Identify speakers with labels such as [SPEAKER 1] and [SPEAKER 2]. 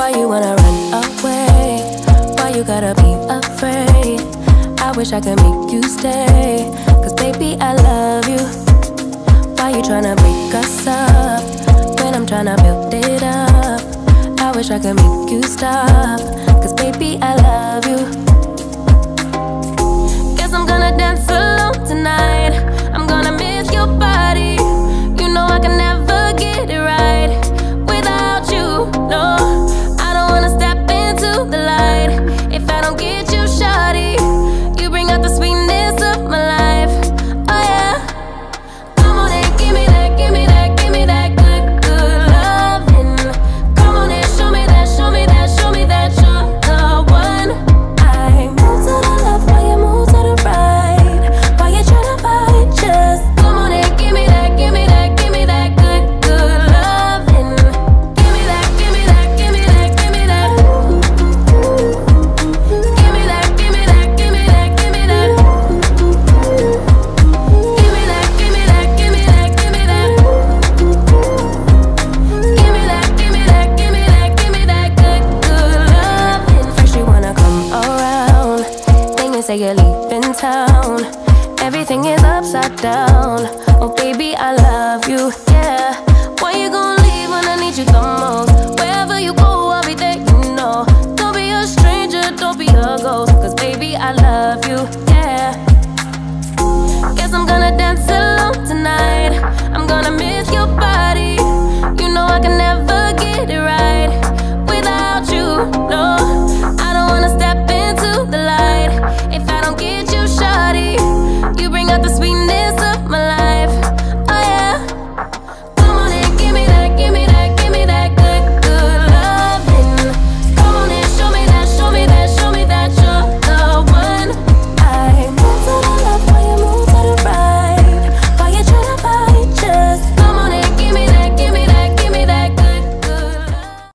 [SPEAKER 1] Why you wanna run away? Why you gotta be afraid? I wish I could make you stay, cause baby I love you. Why you tryna break us up when I'm tryna build it up? I wish I could make you stop, cause baby I love you. Guess I'm gonna dance alone tonight. I'm gonna miss your body